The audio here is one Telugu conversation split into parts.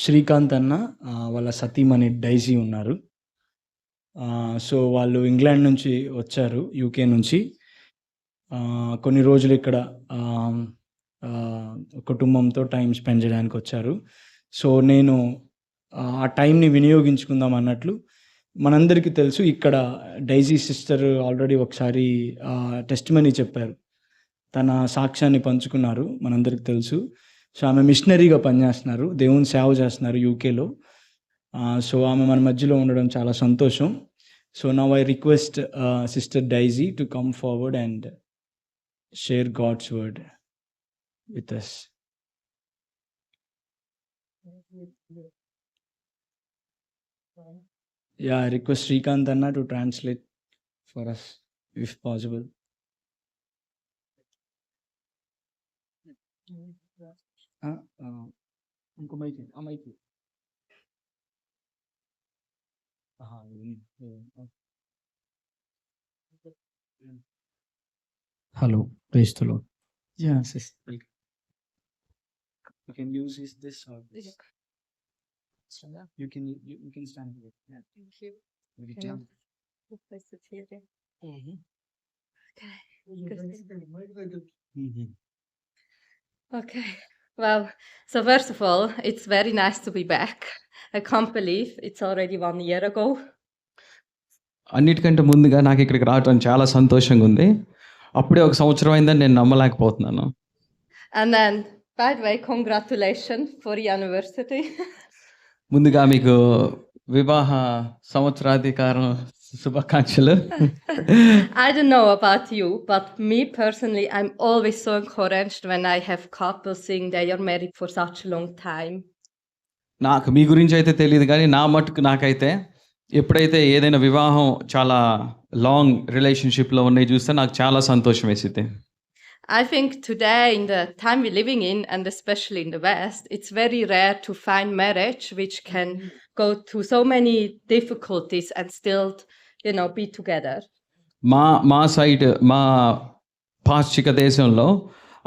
శ్రీకాంత్ అన్న వాళ్ళ సతీమణి డైజీ ఉన్నారు. సో, వాళ్ళు ఇంగ్లాండ్ నుంచి వచ్చారు. యూకే నుంచి. కొన్ని రోజులు ఇక్కడ ఆహ్, కుటుంబంతో టైమ్ స్పెండ్ చేయడానికొచ్చారు. సో, నేను ఆ టైంని వినియోగించుకుందాం అన్నట్లు మనందరికీ తెలుసు ఇక్కడ డైజీ సిస్టర్ ఆల్రెడీ ఒకసారి టెస్టిమనీ చెప్పారు. తన సాక్ష్యాన్ని పంచుకున్నారు. మనందరికి తెలుసు. సో, ఆమె మిషనరీగా పనిచేస్తున్నారు. దేవుని సేవ చేస్తున్నారు యూకేలో. సో, ఆమె మన మధ్యలో ఉండడం చాలా సంతోషం. So, now I request sister Daisy to come forward and share God's word with us. Yeah, I request Srikanth Anna to translate for us if possible. ఇంకో మైక్ ఆ mike hello praise the Lord. Yeah, sis. You can use this or this. You can stand here. Yeah. Thank you. Will you Can tell? you place it here then? Okay. Mhm. Okay. Well, so first of all, it's very nice to be back. I can't believe it's already 1 year ago. అన్నిటికంటే ముందుగా నాకు ఇక్కడికి రావటం చాలా సంతోషంగా ఉంది. అప్పుడే ఒక సంవత్సరం అయిందని నేను నమ్మలేకపోతున్నాను. And then, by the way, congratulations for the anniversary. ముందుగా మీకు వివాహ సంవత్సరాధికారం శుభాకాంక్షలు. I don't know about you, but me personally, I'm always so encouraged when I have couples saying they are married for such a long time. నాకు మీ గురించి అయితే తెలియదు కానీ నా మట్టుకు నాకైతే ఎప్పుడైతే ఏదైనా వివాహం చాలా లాంగ్ రిలేషన్షిప్లో ఉన్నాయి చూస్తే నాకు చాలా సంతోషం వేసింది. I think today, in the time we're living in, and especially in the West, it's very rare to find marriage which can go through so many difficulties and still, be together. మా సైడ్ మా పాశ్చిక దేశంలో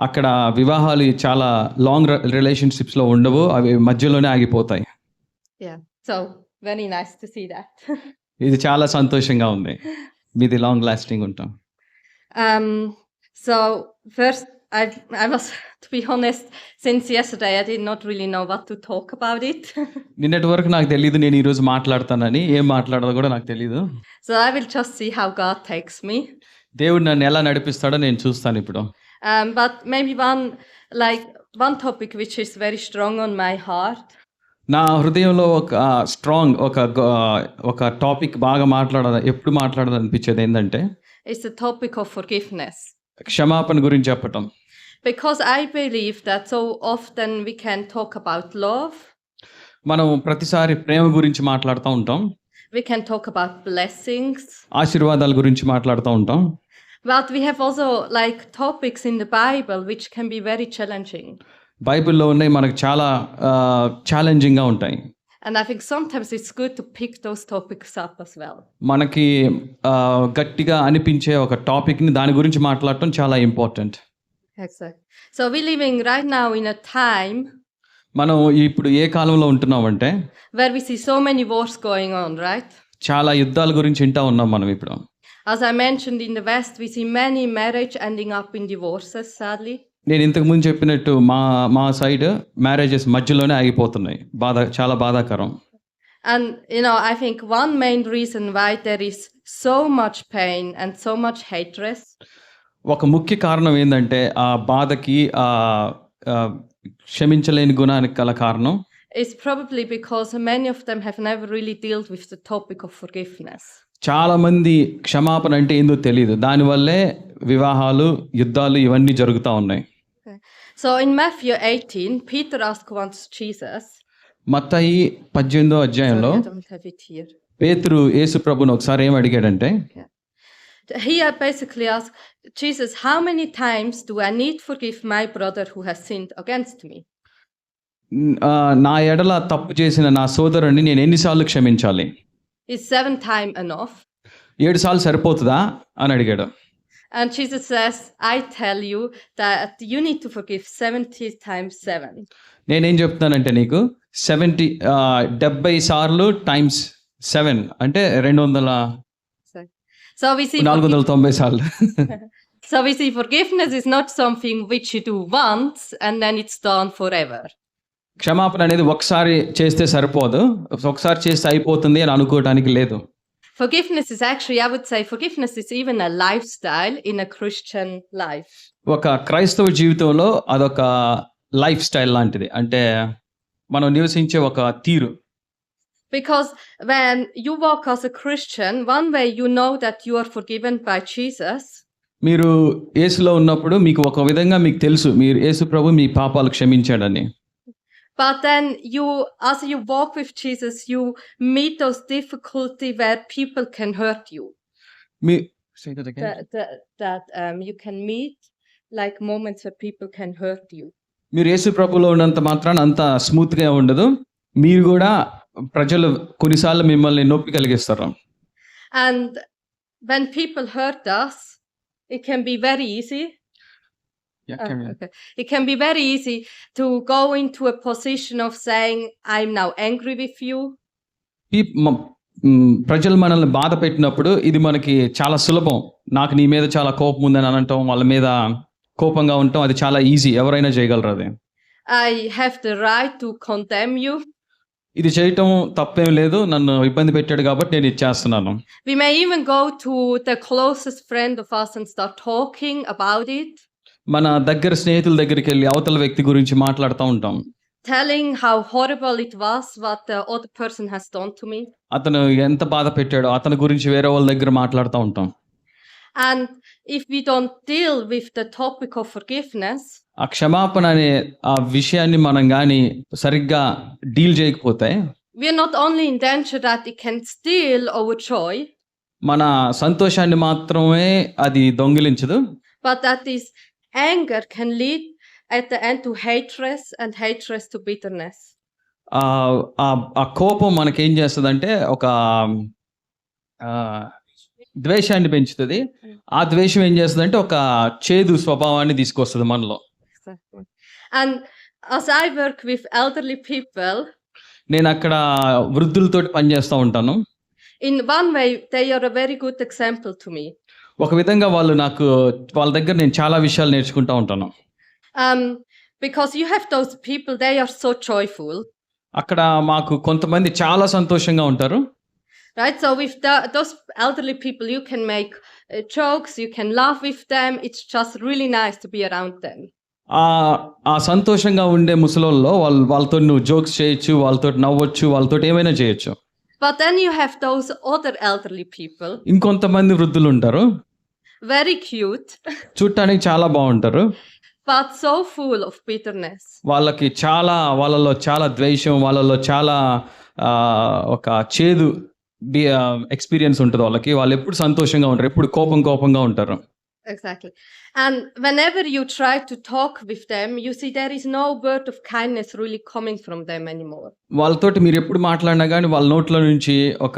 అక్కడ వివాహాలు చాలా లాంగ్ రిలేషన్షిప్స్లో ఉండవు, అవి మధ్యలోనే ఆగిపోతాయి. Yeah, so very nice to see that. ఇది చాలా సంతోషంగా ఉంది. మీది లాంగ్ లాస్టింగ్ ఉంటాం. So first, I was, to be honest, since yesterday I did not really know what to talk about it. నిన్నటి వరకు నాకు తెలియదు నేను ఈరోజు మాట్లాడతానని, ఏం మాట్లాడాలో కూడా నాకు తెలియదు. So I will just see how God takes me. దేవుడు నన్ను ఎలా నడిపిస్తాడో నేను చూస్తాను ఇప్పుడు. But maybe one topic which is very strong on my heart. నా హృదయంలో ఒక టాపిక్ బాగా ఎప్పుడు మాట్లాడాలనిపించేది ఏంటంటే It's the topic of forgiveness. క్షమాపణ గురించి చెప్పటం. Because I believe that so often we can talk about love. మనం ప్రతిసారి ప్రేమ గురించి మాట్లాడుతూ ఉంటాం. We can talk about blessings. ఆశీర్వాదాల గురించి మాట్లాడుతూ ఉంటాం. But we have also topics in the Bible which can be very challenging. బైబిల్లో ఉన్నాయి మనకు చాలా ఛాలెంజింగ్గా ఉంటాయి. And I think sometimes it's good to pick those topics up as well. మనకి గట్టిగా అనిపించే ఒక టాపిక్ని దాని గురించి మాట్లాడటం చాలా important. Exactly. So we're living right now in a time మనం ఇప్పుడు ఏ కాలంలో ఉంటున్నామంటే where we see so many wars going on, right? చాలా యుద్ధాల గురించి వింటూ ఉన్నాం మనం ఇప్పుడు. As I mentioned, in the West we see many marriage ending up in divorces, sadly. నేను ఇంతకుముందు చెప్పినట్టు మా సైడ్ మ్యారేజెస్ మధ్యలోనే ఆగిపోతున్నాయి. చాలా బాధాకరం. And I think one main reason why there is so much pain and so much hatred. ఒక ముఖ్య కారణం ఏంటంటే ఆ బాధకి క్షమించలేని గుణానికి గల కారణం Is probably because many of them have never really dealt with the topic of forgiveness. చాలా మంది క్షమాపణ అంటే ఏందో తెలియదు. దానివల్లే వివాహాలు, యుద్ధాలు ఇవన్నీ జరుగుతూ ఉన్నాయి. So in Matthew 18, Peter asked once Jesus. మత్తయి 18వ అధ్యాయంలో Sorry, I don't have it here. పేతురు యేసు ప్రభువును ఒకసారి ఏం అడిగాడంటే He basically asked Jesus, how many times do I need to forgive my brother who has sinned against me? నా ఎడల తప్పు చేసిన నా సోదరుని నేను ఎన్నిసార్లు క్షమించాలి? Is 7 times enough? 7 సార్లు సరిపోతుందా అని అడిగాడు. And Jesus says, I tell you that you need to forgive 70 times 7. నేనేం చెప్తానంటే నీకు 70 సార్లు టైమ్స్ 7 అంటే 200 So we see 490 సార్లు. so we see forgiveness is not something which you do once and then it's done forever. క్షమాపణ అనేది ఒకసారి చేస్తే సరిపోదు, ఒకసారి చేస్తే అయిపోతుంది అని అనుకోవటానికి లేదు. Forgiveness is actually, I would say, forgiveness is even a lifestyle in a Christian life. ఒక క్రైస్తవ జీవితంలో అదొక లైఫ్ స్టైల్ లాంటిది, అంటే మనం నివసించే ఒక తీరు. Because when you walk as a Christian, one way you know that you are forgiven by Jesus. మీరు యేసులో ఉన్నప్పుడు మీకు ఒక విధంగా మీకు తెలుసు మీరు యేసు ప్రభు మీ పాపాలు క్షమించాడని. But then as you walk with Jesus, you meet those difficulty where people can hurt you. Say that again. That you can meet like moments where people can hurt you. మీరు యేసు ప్రభులో ఉన్నంత మాత్రాన అంత స్మూత్ గా ఉండదు, మీరు కూడా ప్రజలు కొన్నిసార్లు మిమ్మల్ని నొప్పి కలిగిస్తారు. And when people hurt us, it can be very easy. Okay. It can be very easy to go into a position of saying, I'm now angry with you. ప్రజలు మనల్ని బాధ పెట్టినప్పుడు ఇది మనకి చాలా సులభం, నాకు నీ మీద చాలా కోపం ఉందని అనటం, వాళ్ళ మీద కోపంగా ఉండటం అది చాలా ఈజీ, ఎవరైనా చేయగలరు అది. I have the right to condemn you. ఇది చేయటం తప్పేం లేదు, నన్ను ఇబ్బంది పెట్టాడు కాబట్టి నేను ఇది చేస్తున్నాను. We may even go to the closest friend of us and start talking about it. మన దగ్గర స్నేహితుల దగ్గరికి వెళ్ళి అవతల వ్యక్తి గురించి మాట్లాడుతూ ఉంటాం. Telling how horrible it was what the other person has done to me. అతను ఎంత బాధ పెట్టాడో అతని గురించి వేరే వాళ్ళ దగ్గర మాట్లాడుతూ ఉంటాం. And if we don't deal with the topic of forgiveness, ఆ క్షమాపణ అనే ఆ విషయాన్ని మనం కానీ సరిగ్గా డీల్ చేయకపోతే we are not only in danger that it can steal our joy, మన సంతోషాన్ని మాత్రమే అది దొంగిలించదు, but that this anger can lead at the end to hatred and hatred to bitterness. ఆ కోపం మనకేం చేస్తుందంటే ఒక ద్వేషాన్ని పెంచుతుంది. ఆ ద్వేషం ఏం చేస్తుందంటే ఒక చేదు స్వభావాన్ని తీసుకొస్తుంది మనలో. Exactly. And as I work with elderly people, నేను అక్కడ వృద్ధులతోటి పనిచేస్తూ ఉంటాను. in one way they are a very good example to me. ఒక విధంగా వాళ్ళు నాకు వాళ్ళ దగ్గర నేను చాలా విషయాలు నేర్చుకుంటూ ఉంటాను. Because you have those people, they are so joyful. అక్కడ మాకు కొంతమంది చాలా సంతోషంగా ఉంటారు. Right, so with those elderly people, you can make jokes, you can laugh with them. It's just really nice to be around them. ఆ సంతోషంగా ఉండే ముసలోళ్ళలో వాళ్ళతో నువ్వు జోక్స్ చేయొచ్చు, వాళ్ళతో నవ్వచ్చు, వాళ్ళతో ఏమైనా చేయొచ్చు. But then you have those other elderly people. ఇంకొంతమంది వృద్ధులు ఉంటారు, very cute, చూడటానికి చాలా బాగుంటారు, but so full of bitterness. వాళ్ళలో చాలా ద్వేషం, వాళ్ళలో చాలా ఒక చేదు ఎక్స్పీరియన్స్ ఉంటుంది వాళ్ళకి. వాళ్ళు ఎప్పుడు సంతోషంగా ఉంటారు, ఎప్పుడు కోపంగా ఉంటారు. Exactly. And whenever you try to talk with them, you see there is no word of kindness really coming from them anymore. వాళ్ళతోటి మీరు ఎప్పుడు మాట్లాడినా కానీ వాళ్ళ నోట్లో నుంచి ఒక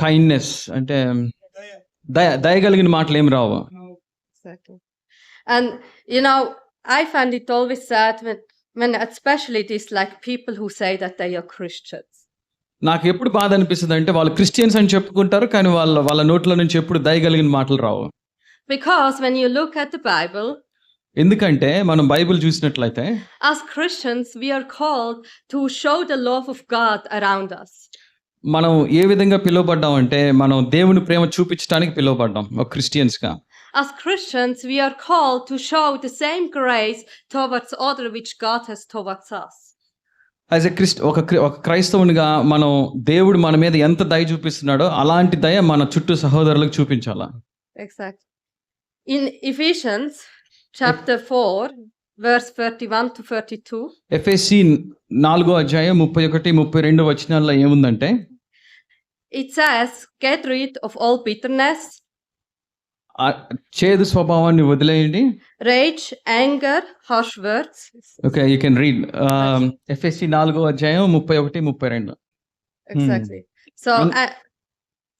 కైండ్నెస్ అంటే దయగలిగిన మాటలు ఏం రావు. Exactly. And you know, I find it always sad when especially it is like people who say that they are Christians. నాకు ఎప్పుడు బాధ అనిపిస్తుంది అంటే వాళ్ళు క్రిస్టియన్స్ అని చెప్పుకుంటారు, కానీ వాళ్ళ నోట్లో నుంచి ఎప్పుడు దయగలిగిన మాటలు రావు. Because when you look at the Bible, ఎందుకంటే మనం బైబిల్ చూసినట్లయితే as Christians we are called to show the love of God around us. మనం ఏ విధంగా పిలువబడ్డాం అంటే మనం దేవుని ప్రేమ చూపించడానికి పిలువబడ్డాం ఒక క్రిస్టియన్స్ గా. As Christians we are called to show the same grace towards others which God has towards us. As a ఒక క్రైస్తవునిగా మనం దేవుడు మన మీద ఎంత దయ చూపిస్తున్నాడో అలాంటి దయ మన చుట్టూ సహోదరులకు చూపించాలా. Exactly. In Ephesians chapter 4 verse 31 to 32, ఎఫెసీ 4:31-32 వచనాల్లో ఏముందంటే it says, get rid of all bitterness, చేదు స్వభావాన్ని వదిలేయండి, rage, anger, harsh words. Okay, you can read Ephesians 4:31-32. Exactly. So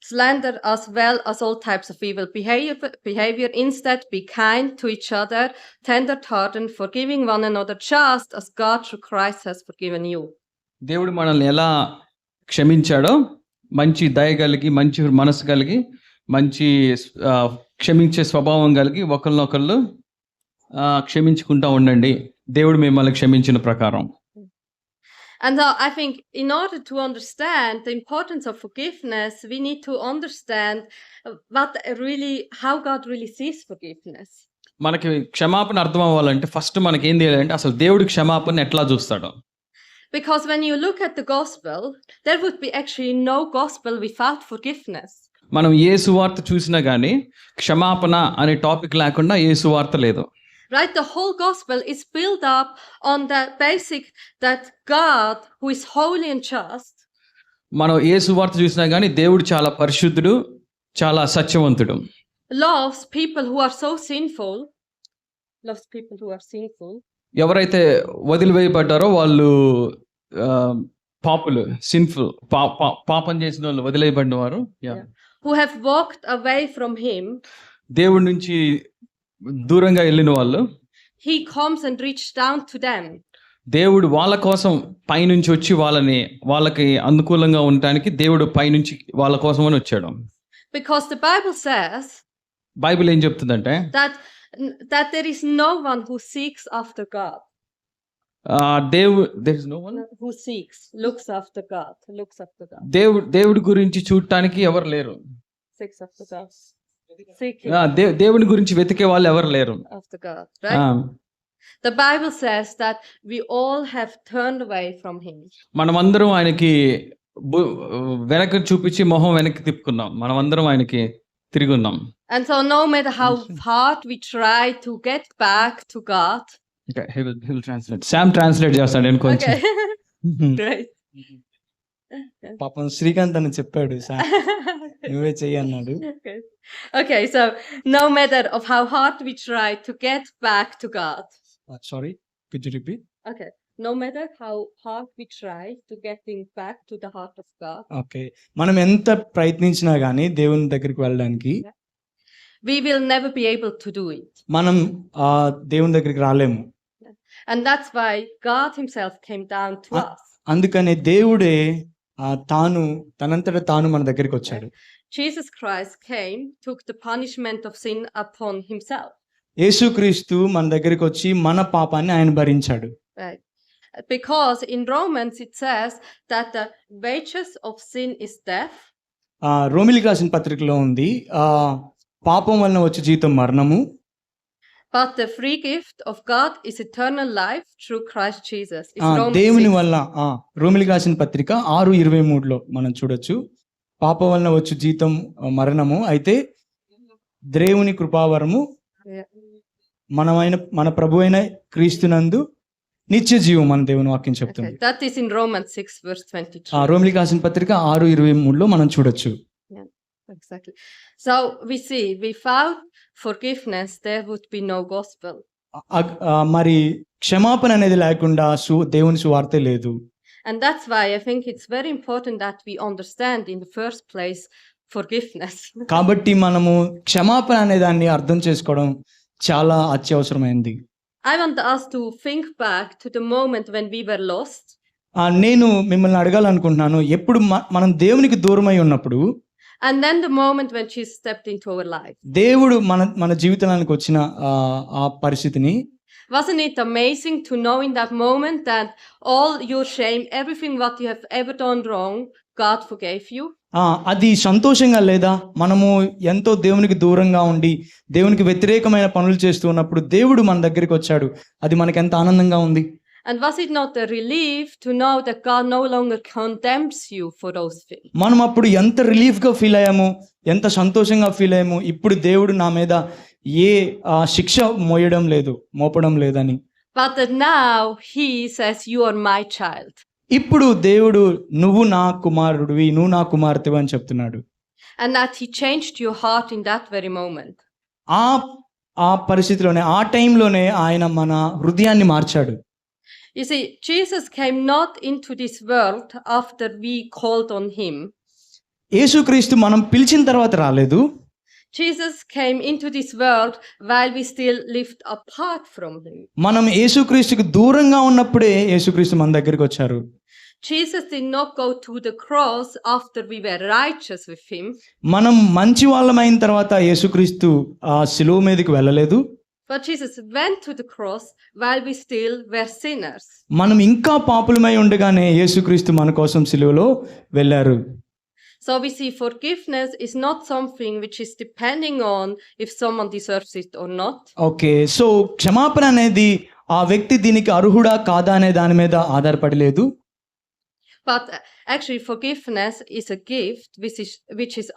slander as well as all types of evil behavior. Instead, be kind to each other, tender-hearted, forgiving one another, just as God through Christ has forgiven you. దేవుడు మనల్ని ఎలా క్షమించాడో మంచి దయ కలిగి, మంచి మనసు కలిగి, మంచి క్షమించే స్వభావం కలిగి ఒకరినొకళ్ళు క్షమించుకుంటా ఉండండి, దేవుడు మిమ్మల్ని క్షమించిన ప్రకారం. And I think in order to understand the importance of forgiveness, we need to understand how God really sees forgiveness. మనకి క్షమాపణ అర్థం అవ్వాలంటే ఫస్ట్ మనకి ఏం తెలియాలంటే అసలు దేవుడు క్షమాపణ ఎట్లా చూస్తాడో. Because when you look at the gospel, there would be actually no gospel without forgiveness. మనం ఏ సువార్త చూసినా కానీ క్షమాపణ అనే టాపిక్ లేకుండా ఏ సువార్త లేదు. Right, the whole gospel is built up on the basic that God, who is holy and just, మనం ఏ సువార్త చూసినా కానీ దేవుడు చాలా పరిశుద్ధుడు, చాలా సత్యవంతుడు. loves people who are sinful. ఎవరైతే వదిలివేయబడ్డారో వాళ్ళు పాపులు, సిన్ఫుల్, పాపం చేసిన వాళ్ళు, వదిలేయబడిన వారు, who have walked away from him, దేవుడి నుంచి దూరంగా వెళ్ళిన వాళ్ళు, he comes and reaches down to them. దేవుడు వాళ్ళ కోసం పైనుంచి వచ్చి వాళ్ళకి అనుకూలంగా ఉండటానికి దేవుడు పైనుంచి వాళ్ళ కోసం అని వచ్చాడు. Because the Bible says Bible ఏం చెప్తుందంటే that there is no one who seeks after God. there is no one who looks after God. దేవుడి గురించి చూడటానికి ఎవరు లేరు. Seeks after God. Seeking దేవుని గురించి వెతికే వాళ్ళు ఎవరు లేరు. After God, right? The Bible says that we all have turned away from him. మనమందరం ఆయనకి వెనక్కి చూపించి మొహం వెనక్కి తిప్పుకున్నాం. మనమందరం ఆయనకి తిరిగి ఉన్నాం. And so no matter how hard we try to get back to God. Okay, he will translate. Sam translate చేస్తాడు నేను కొంచెం. Right. పాపం శ్రీకాంత్ అని చెప్పాడు, నువ్వే చెయ్యి అన్నాడు. Okay, so no matter of how hard we try to get back to God. Sorry, could you repeat? Okay, no matter how hard we try to getting back to the heart of God. Okay, మనం ఎంత ప్రయత్నించినా గానీ దేవుని దగ్గరికి వెళ్ళడానికి we will never be able to do it. మనం దేవుని దగ్గరికి రాలేము. And that's why God himself came down to us. అందుకనే దేవుడే తనంతట తాను మన దగ్గరికి వచ్చాడు. Jesus Christ came, took the punishment of sin upon himself. యేసుక్రీస్తు మన దగ్గరికి వచ్చి మన పాపాన్ని ఆయన భరించాడు. Right. Because in Romans it says that the wages of sin is death. రోమిలికి రాసిన పత్రికలో ఉంది, పాపం వలన వచ్చే జీతం మరణము. But the free gift of God is eternal life through Christ Jesus. దేవుని వల్ల రోమిలికి రాసిన పత్రిక 6:23లో మనం చూడొచ్చు, పాపం వలన వచ్చే జీతం మరణము, అయితే దేవుని కృపావరము మన ప్రభు అయిన క్రీస్తునందు నిత్య జీవం మన దేవుని వాక్యం చెప్తుంది. That is in Romans 6:23. రోమిలికి రాసిన పత్రిక 6:23లో మనం చూడొచ్చు. Exactly. So we see without forgiveness there would be no gospel. మరి క్షమాపణ అనేది లేకుండా దేవుని సువార్తే లేదు. And that's why I think it's very important that we understand in the first place forgiveness. కాబట్టి మనము క్షమాపణ అనే దాన్ని అర్థం చేసుకోవడం చాలా అత్యవసరమైంది. I want us to think back to the moment when we were lost. నేను మిమ్మల్ని అడగాలనుకుంటున్నాను, ఎప్పుడు మనం దేవునికి దూరమై ఉన్నప్పుడు, and then the moment when she stepped into our life. దేవుడు మన జీవితానికి వచ్చిన ఆ పరిస్థితిని, wasn't it amazing to know in that moment that all your shame, everything what you have ever done wrong, God forgave you? అది సంతోషంగా లేదా? మనము ఎంతో దేవునికి దూరంగా ఉండి దేవునికి వ్యతిరేకమైన పనులు చేస్తూ ఉన్నప్పుడు దేవుడు మన దగ్గరికి వచ్చాడు, అది మనకి ఎంత ఆనందంగా ఉంది. And was it not a relief to know that God no longer condemns you for those things? మనం అప్పుడు ఎంత రిలీఫ్ గా ఫీల్ అయ్యాము, ఎంత సంతోషంగా ఫీల్ అయ్యాము, ఇప్పుడు దేవుడు నా మీద ఏ శిక్ష మోపడం లేదని. But that now he says you are my child. ఇప్పుడు దేవుడు నువ్వు నా కుమారుడివి, నువ్వు నా కుమార్తెవి అని చెప్తున్నాడు. And that he changed your heart in that very moment. ఆ పరిస్థితిలోనే, ఆ టైంలోనే ఆయన మన హృదయాన్ని మార్చాడు. You see, Jesus came not into this world after we called on him. యేసుక్రీస్తు మనం పిలిచిన తర్వాత రాలేదు. Jesus came into this world while we still lived apart from him. మనం యేసుక్రీస్తుకి దూరంగా ఉన్నప్పుడే యేసుక్రీస్తు మన దగ్గరికి వచ్చారు. Jesus did not go to the cross after we were righteous with him. మనం మంచి వాళ్ళమైన తర్వాత యేసుక్రీస్తు ఆ శిలువ మీదకి వెళ్ళలేదు. But Jesus went to the cross while we still were sinners. మనం ఇంకా పాపులమై ఉండగానే యేసుక్రీస్తు మన కోసం శిలువలో వెళ్ళారు. So we see forgiveness is not something which is depending on if someone deserves it or not. Okay, so క్షమాపణ అనేది ఆ వ్యక్తి దీనికి అర్హుడా కాదా అనే దాని మీద ఆధారపడలేదు. But actually forgiveness is a gift which is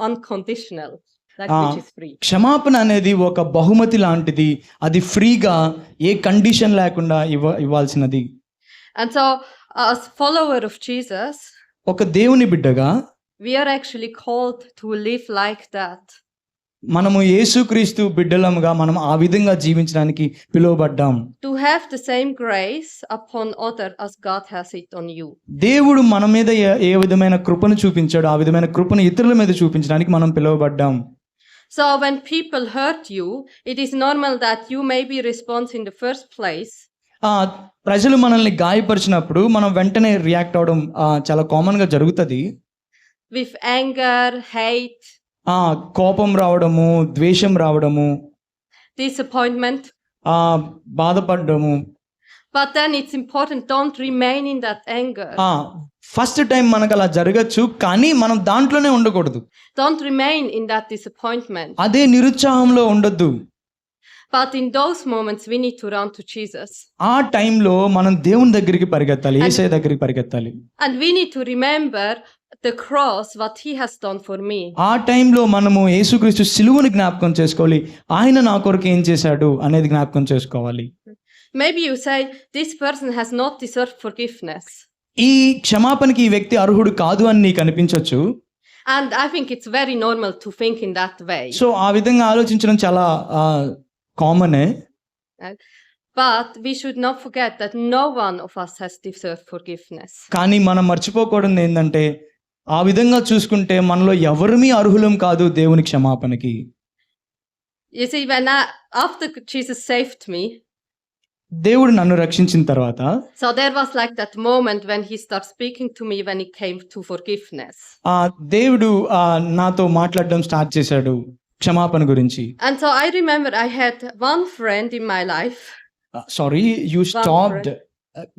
unconditional, like which is free. క్షమాపణ అనేది ఒక బహుమతి లాంటిది. అది ఫ్రీగా ఏ కండిషన్ లేకుండా ఇవ్వాల్సినది. And so as follower of Jesus, ఒక దేవుని బిడ్డగా we are actually called to live like that. మనము యేసుక్రీస్తు బిడ్డలముగా మనం ఆ విధంగా జీవించడానికి పిలువబడ్డాం. To have the same grace upon other as God has it on you. దేవుడు మన మీద ఏ విధమైన కృపను చూపించాడు ఆ విధమైన కృపను ఇతరుల మీద చూపించడానికి మనం పిలువబడ్డాం. So when people hurt you, it is normal that you maybe respond in the first place. ప్రజలు మనల్ని గాయపరిచినప్పుడు మనం వెంటనే రియాక్ట్ అవడం చాలా కామన్ గా జరుగుతుంది. With anger, hate, కోపం రావడము, ద్వేషం రావడము, disappointment. బాధపడము. But then it's important, don't remain in that anger. First time మనకు అలా జరగచ్చు, కానీ మనం దాంట్లోనే ఉండకూడదు. Don't remain in that disappointment. అదే నిరుత్సాహంలో ఉండొద్దు. But in those moments we need to run to Jesus. ఆ టైంలో మనం దేవుని దగ్గరికి పరిగెత్తాలి, యేసయ్య దగ్గరికి పరిగెత్తాలి. And we need to remember the cross, what he has done for me. ఆ టైంలో మనము యేసుక్రీస్తు శిలువను జ్ఞాపకం చేసుకోవాలి. ఆయన నా కొరకు ఏం చేశాడు అనేది జ్ఞాపకం చేసుకోవాలి. Maybe you say this person has not deserved forgiveness. ఈ క్షమాపణకి ఈ వ్యక్తి అర్హుడు కాదు అని నీకు అనిపించవచ్చు. And I think it's very normal to think in that way. So ఆ విధంగా ఆలోచించడం చాలా కామనే. But we should not forget that no one of us has deserved forgiveness. కానీ మనం మర్చిపోకూడదు ఏంటంటే ఆ విధంగా చూసుకుంటే మనలో ఎవరిమీ అర్హులం కాదు దేవుని క్షమాపణకి. You see, after Jesus saved me, దేవుడు నన్ను రక్షించిన తర్వాత, so there was like that moment when he started speaking to me when it came to forgiveness. దేవుడు నాతో మాట్లాడడం స్టార్ట్ చేశాడు క్షమాపణ గురించి. And so I remember I had one friend in my life. Sorry, you stopped.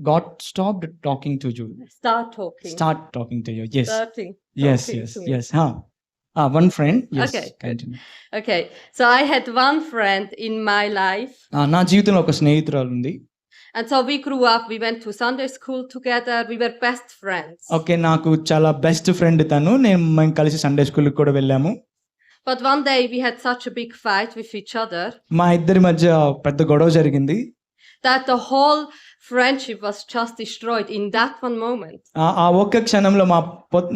God stopped talking to you. Start talking to you. Yes. Starting Yes. One friend. Yes. Okay. Continue. Okay. So I had one friend in my life. నా జీవితంలో ఒక స్నేహితురాలు ఉంది. And so we grew up, we went to Sunday school together, we were best friends. Okay, నాకు చాలా బెస్ట్ ఫ్రెండ్ తను. మేము కలిసి సండే స్కూల్ కి కూడా వెళ్ళాము. But one day we had such a big fight with each other. మా ఇద్దరి మధ్య పెద్ద గొడవ జరిగింది. That the whole friendship was just destroyed in that one moment. ఆ ఒక్క క్షణంలో మా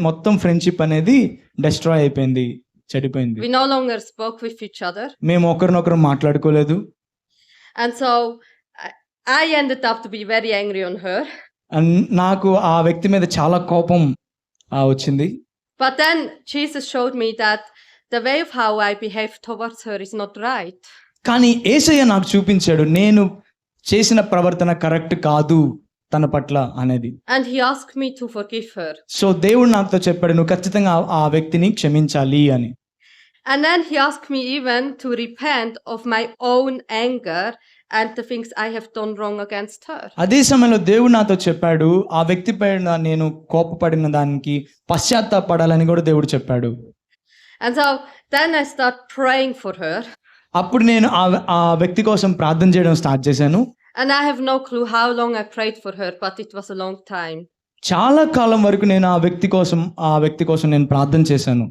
మొత్తం ఫ్రెండ్షిప్ అనేది డిస్ట్రాయ్ అయిపోయింది, చెడిపోయింది. We no longer spoke with each other. మేము ఒకరినొకరు మాట్లాడుకోలేదు. And so I ended up to be very angry on her. నాకు ఆ వ్యక్తి మీద చాలా కోపం వచ్చింది. But then Jesus showed me that the way of how I behaved towards her is not right. కానీ యేసయ్య నాకు చూపించాడు నేను చేసిన ప్రవర్తన కరెక్ట్ కాదు తన పట్ల అనేది. And he asked me to forgive her. So దేవుడు నాతో చెప్పాడు నువ్వు ఖచ్చితంగా ఆ వ్యక్తిని క్షమించాలి అని. And then he asked me even to repent of my own anger and the things I have done wrong against her. అదే సమయంలో దేవుడు నాతో చెప్పాడు ఆ వ్యక్తి పైన నేను కోపపడిన దానికి పశ్చాత్తాపడాలని కూడా దేవుడు చెప్పాడు. And so then I start praying for her. అప్పుడు నేను ఆ వ్యక్తి కోసం ప్రార్థన చేయడం స్టార్ట్ చేశాను. And I have no clue how long I prayed for her, but it was a long time. చాలా కాలం వరకు నేను ఆ వ్యక్తి కోసం నేను ప్రార్థన చేశాను.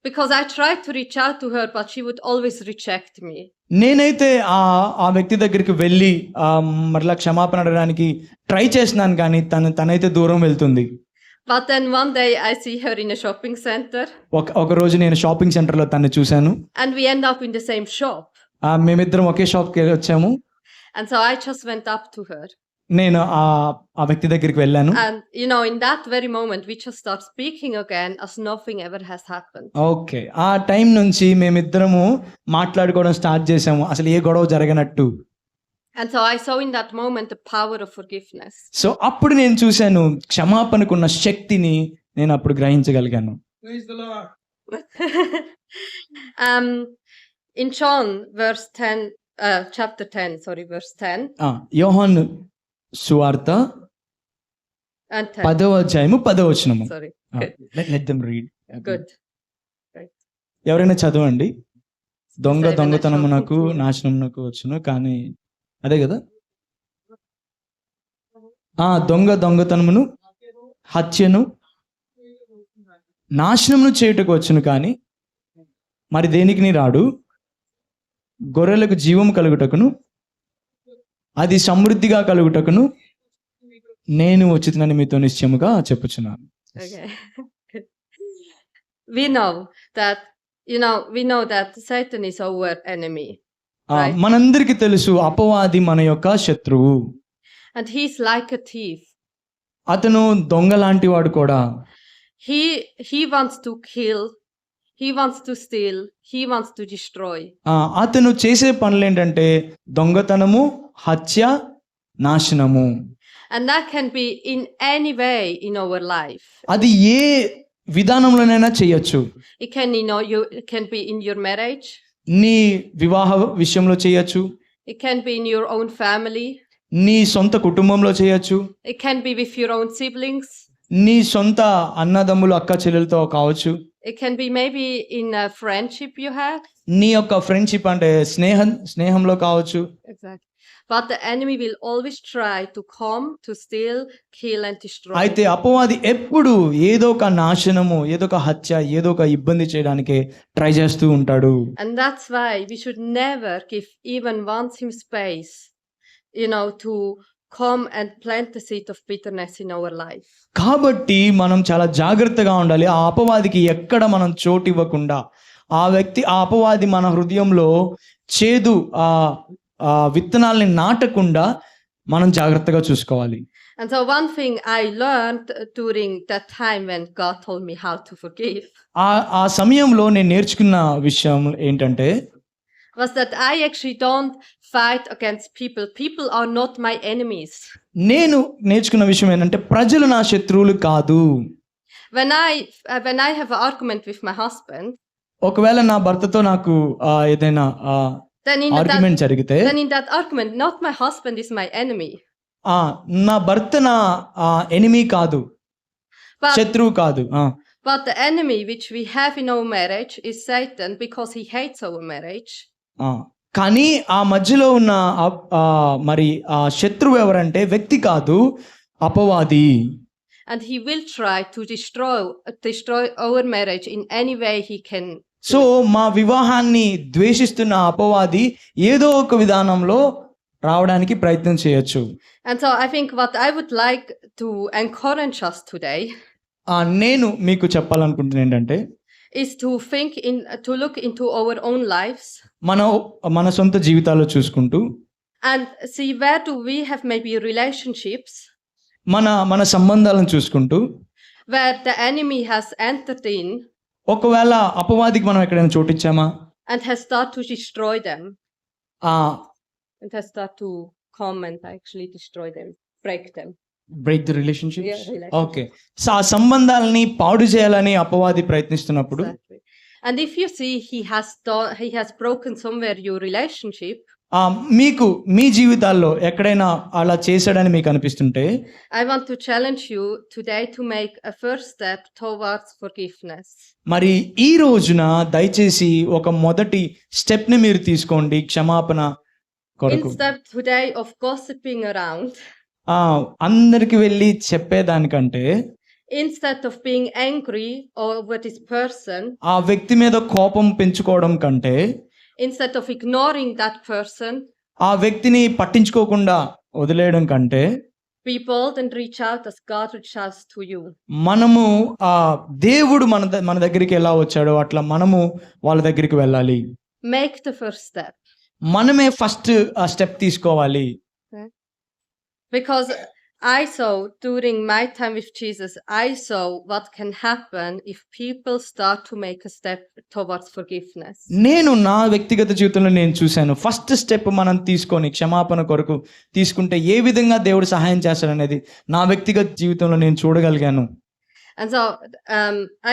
Because I tried to reach out to her, but she would always reject me. నేనైతే ఆ వ్యక్తి దగ్గరికి వెళ్ళి మరలా క్షమాపణ అడగడానికి ట్రై చేసినాను, కానీ తనైతే దూరం వెళ్తుంది. But then one day I see her in a shopping center. ఒక రోజు నేను షాపింగ్ సెంటర్ లో తనని చూశాను. And we end up in the same shop. మేమిద్దరం ఒకే షాప్ కి వచ్చాము. And so I just went up to her. నేను ఆ వ్యక్తి దగ్గరికి వెళ్ళాను. And in that very moment, we just start speaking again as nothing ever has happened. Okay. ఆ టైం నుంచి మేమిద్దరము మాట్లాడుకోవడం స్టార్ట్ చేసాము. అసలు ఏ గొడవ జరగనట్టు. And so I saw in that moment the power of forgiveness. So అప్పుడు నేను చూశాను క్షమాపణకున్న శక్తిని నేను అప్పుడు గ్రహించగలిగాను. In John verse 10, chapter 10, verse 10 యోహాను సువార్త and 10. 10వ అధ్యాయము 10వ వచనము. Sorry. Let them read. Good. ఎవరైనా చదవండి. Simon దొంగతనమునకు and John. నాశనమునకు వచ్చును కానీ అదే కదా. దొంగతనమును హత్యను నాశనమును చేయుటకు వచ్చును కానీ మరి దేనికి రాడు. గొర్రెలకు జీవము కలుగుటకును అది సమృద్ధిగా కలుగుటకును నేను వచ్చినని మీతో నిశ్చయముగా చెప్పుచున్నాను. Okay. We know that Satan is our enemy. Right. మనందరికీ తెలుసు అపవాది మన యొక్క శత్రువు. And he's like a thief. అతను దొంగ లాంటి వాడు కూడా. He wants to kill, he wants to steal, he wants to destroy. అతను చేసే పనులు ఏంటంటే దొంగతనము, హత్య, నాశనము. And that can be in any way in our life. అది ఏ విధానంలోనైనా చేయొచ్చు. It can be in your marriage. నీ వివాహ విషయంలో చేయొచ్చు. It can be in your own family. నీ సొంత కుటుంబంలో చేయొచ్చు. It can be with your own siblings. నీ సొంత అన్నదమ్ములు అక్క చెల్లెలతో కావచ్చు. It can be maybe in a friendship you have. నీ యొక్క ఫ్రెండ్షిప్ అంటే స్నేహంలో కావచ్చు. Exactly. But the enemy will always try to come to steal, kill and destroy. అయితే అపవాది ఎప్పుడు ఏదో ఒక నాశనము, ఏదో ఒక హత్య, ఏదో ఒక ఇబ్బంది చేయడానికి ట్రై చేస్తూ ఉంటాడు. And that's why we should never give even once him space, to come and plant the seed of bitterness in our life. కాబట్టి మనం చాలా జాగ్రత్తగా ఉండాలి. ఆ అపవాదికి ఎక్కడ మనం చోటు ఇవ్వకుండా, ఆ అపవాది మన హృదయంలో చేదు విత్తనాల్ని నాటకుండా మనం జాగ్రత్తగా చూసుకోవాలి. And so one thing I learned during that time when God told me how to forgive ఆ సమయంలో నేను నేర్చుకున్న విషయం ఏంటంటే was that I actually don't fight against people. People are not my enemies. నేను నేర్చుకున్న విషయం ఏంటంటే ప్రజలు నా శత్రువులు కాదు. When I have an argument with my husband, ఒకవేళ నా భర్తతో నాకు ఏదైనా ఆర్గ్యుమెంట్ జరిగితే then in that argument not my husband is my enemy. నా భర్త నా ఎనిమీ కాదు, శత్రువు కాదు. But the enemy which we have in our marriage is Satan because he hates our marriage. కానీ ఆ మధ్యలో ఉన్న మరి ఆ శత్రువు ఎవరంటే వ్యక్తి కాదు, అపవాది. And he will try to destroy our marriage in any way he can. So మా వివాహాన్ని ద్వేషిస్తున్న అపవాది ఏదో ఒక విధానంలో రావడానికి ప్రయత్నం చేయొచ్చు. And so I think what I would like to encourage us today నేను మీకు చెప్పాలనుకుంటున్నా ఏంటంటే is to look into our own lives. మన సొంత జీవితాల్లో చూసుకుంటూ and see where do we have maybe relationships మన సంబంధాలను చూసుకుంటూ where the enemy has entered in ఒకవేళ అపవాదికి మనం ఎక్కడైనా చోటిచ్చామా and has started to destroy them and has started to come and actually destroy them, break the relationship. Yeah, okay. So ఆ సంబంధాలని పాడు చేయాలని అపవాది ప్రయత్నిస్తున్నప్పుడు exactly. And if you see he has broken somewhere your relationship, మీకు మీ జీవితాల్లో ఎక్కడైనా అలా చేశాడని మీకు అనిపిస్తుంటే I want to challenge you today to make a first step towards forgiveness. మరి ఈ రోజున దయచేసి ఒక మొదటి స్టెప్ ని మీరు తీసుకోండి క్షమాపణ కొరకు. Instead today of gossiping around, అందరికి వెళ్ళి చెప్పేదానికంటే instead of being angry over this person, ఆ వ్యక్తి మీద కోపం పెంచుకోవడం కంటే instead of ignoring that person, ఆ వ్యక్తిని పట్టించుకోకుండా వదిలేయడం కంటే be bold and reach out as God reaches out to you. మనము దేవుడు మన దగ్గరికి ఎలా వచ్చాడో అట్లా మనము వాళ్ళ దగ్గరికి వెళ్ళాలి. Make the first step. మనమే ఫస్ట్ ఆ స్టెప్ తీసుకోవాలి. Because I saw during my time with Jesus, I saw what can happen if people start to make a step towards forgiveness. నేను నా వ్యక్తిగత జీవితంలో నేను చూశాను. ఫస్ట్ స్టెప్ మనం తీసుకొని క్షమాపణ కొరకు తీసుకుంటే ఏ విధంగా దేవుడు సహాయం చేస్తాడనేది నా వ్యక్తిగత జీవితంలో నేను చూడగలిగాను. And so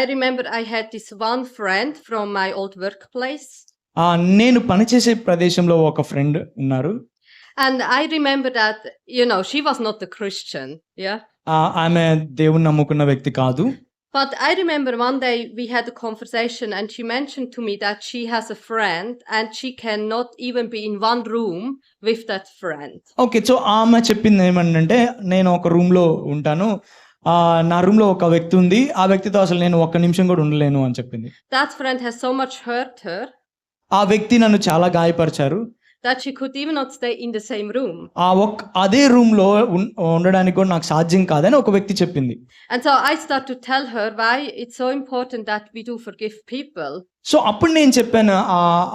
I remember I had this one friend from my old workplace. నేను పనిచేసే ప్రదేశంలో ఒక ఫ్రెండ్ ఉన్నారు. And I remember that, she was not a Christian, yeah. ఆమె దేవుని నమ్ముకున్న వ్యక్తి కాదు. But I remember one day we had a conversation and she mentioned to me that she has a friend and she cannot even be in one room with that friend. Okay. So ఆమె చెప్పింది ఏమంటే, నేను ఒక రూమ్లో ఉంటాను, నా రూమ్లో ఒక వ్యక్తి ఉంది, ఆ వ్యక్తితో అసలు నేను ఒక్క నిమిషం కూడా ఉండలేను అని చెప్పింది. That friend has so much hurt her ఆ వ్యక్తి నన్ను చాలా గాయపరిచారు. that she could even not stay in the same room. అదే రూమ్లో ఉండడానికి కూడా నాకు సాధ్యం కాదని ఒక వ్యక్తి చెప్పింది. And so I start to tell her why it's so important that we do forgive people. So అప్పుడు నేను చెప్పాను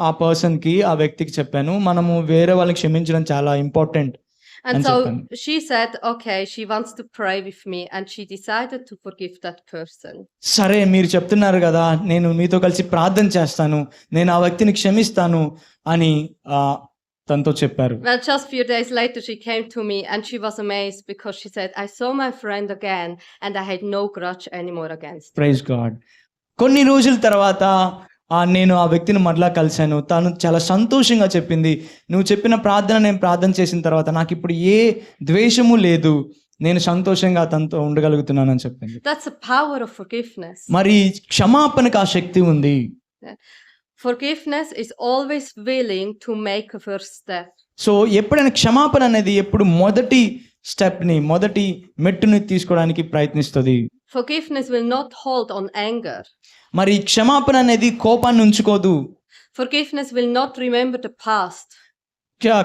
ఆ పర్సన్కి, ఆ వ్యక్తికి చెప్పాను, మనము వేరే వాళ్ళని క్షమించడం చాలా ఇంపార్టెంట్. And అని so చెప్పాను. she said, okay, she wants to pray with me and she decided to forgive that person. సరే, మీరు చెప్తున్నారు కదా, నేను మీతో కలిసి ప్రార్థన చేస్తాను, నేను ఆ వ్యక్తిని క్షమిస్తాను అని తనతో చెప్పారు. Well, just few days later she came to me and she was amazed because she said, I saw my friend again and I had no grudge anymore against him. Praise God. కొన్ని రోజుల తర్వాత నేను ఆ వ్యక్తిని మరలా కలిశాను. తను చాలా సంతోషంగా చెప్పింది, నువ్వు చెప్పిన ప్రార్థన నేను ప్రార్థన చేసిన తర్వాత నాకు ఇప్పుడు ఏ ద్వేషము లేదు, నేను సంతోషంగా తనతో ఉండగలుగుతున్నాను అని చెప్పింది. That's the power of forgiveness. మరి క్షమాపణకు ఆ శక్తి ఉంది. Forgiveness is always willing to make a first step. So ఎప్పుడైనా క్షమాపణ అనేది ఎప్పుడు మొదటి స్టెప్ని, మొదటి మెట్టుని తీసుకోవడానికి ప్రయత్నిస్తుంది. Forgiveness will not hold on anger. మరి క్షమాపణ అనేది కోపాన్ని ఉంచుకోదు. Forgiveness will not remember the past.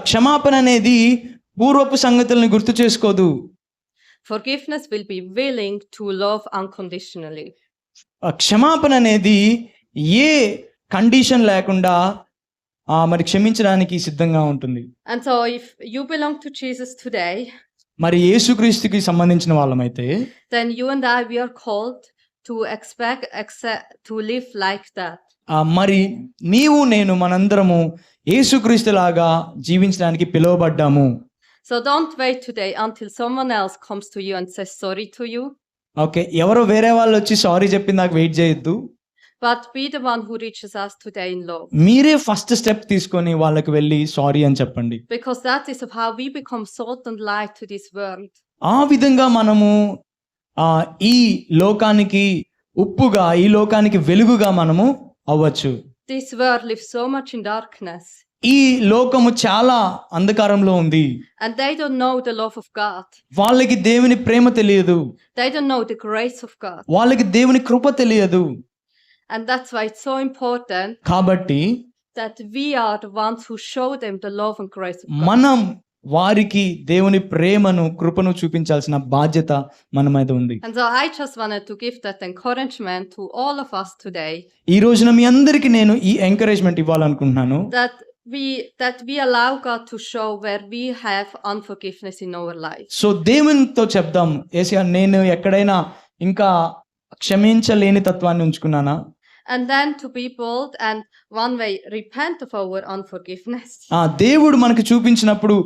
క్షమాపణ అనేది పూర్వపు సంగతులను గుర్తు చేసుకోదు. Forgiveness will be willing to love unconditionally. క్షమాపణ అనేది ఏ కండిషన్ లేకుండా మరి క్షమించడానికి సిద్ధంగా ఉంటుంది. And so if you belong to Jesus today, మరి యేసుక్రీస్తుకి సంబంధించిన వాళ్ళమైతే then you and I, we are called to accept to live like that. మరి నీవు నేను మనందరము యేసుక్రీస్తులాగా జీవించడానికి పిలువబడ్డాము. So don't wait today until someone else comes to you and says sorry to you. Okay, ఎవరో వేరే వాళ్ళు వచ్చి సారీ చెప్పి నాకు వెయిట్ చేయొద్దు. But be the one who reaches us today in love. మీరే ఫస్ట్ స్టెప్ తీసుకొని వాళ్ళకి వెళ్ళి సారీ అని చెప్పండి. Because that is of how we become salt and light to this world. ఆ విధంగా మనము ఈ లోకానికి ఉప్పుగా, ఈ లోకానికి వెలుగుగా మనము అవ్వచ్చు. This world lives so much in darkness. ఈ లోకము చాలా అంధకారంలో ఉంది. And they don't know the love of God. వాళ్ళకి దేవుని ప్రేమ తెలియదు. They don't know the grace of God. వాళ్ళకి దేవుని కృప తెలియదు. And that's why it's so important కాబట్టి that we are the ones who show them the love and grace of God. మనం వారికి దేవుని ప్రేమను, కృపను చూపించాల్సిన బాధ్యత మన మీద ఉంది. And so I just wanted to give that encouragement to all of us today. ఈ రోజున మీ అందరికీ నేను ఈ ఎంకరేజ్మెంట్ ఇవ్వాలనుకుంటున్నాను. That we allow God to show where we have unforgiveness in our life. So దేవునితో చెప్దాం, యేసయ్యా నేను ఎక్కడైనా ఇంకా క్షమించలేని తత్వాన్ని ఉంచుకున్నానా? And then to be bold and one way repent of our unforgiveness. దేవుడు మనకు చూపించినప్పుడు